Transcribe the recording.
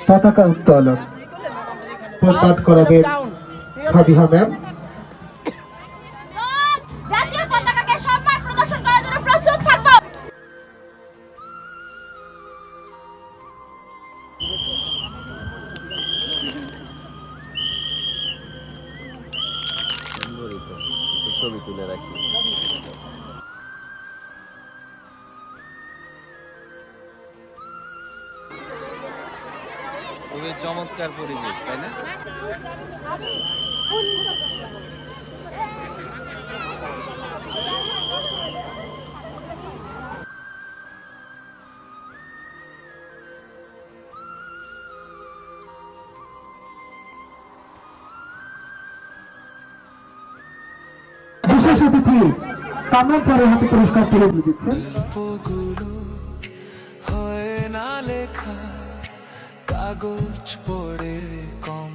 পতাকা উত্তোলন পাঠ করাবেন ফাবিহা ম্যাম। জাতীয় পতাকাকে সম্মান প্রদর্শন করার জন্য প্রস্তুত থাকবো। ছবি তুলে রাখি। খুবই চমৎকার পরিবেশ, তাই না? বিশেষ অতিথি কামরান স্যারের হাতে পুরস্কার তুলে দিচ্ছেন। হয় না লেখা কাগজ পড়ে কম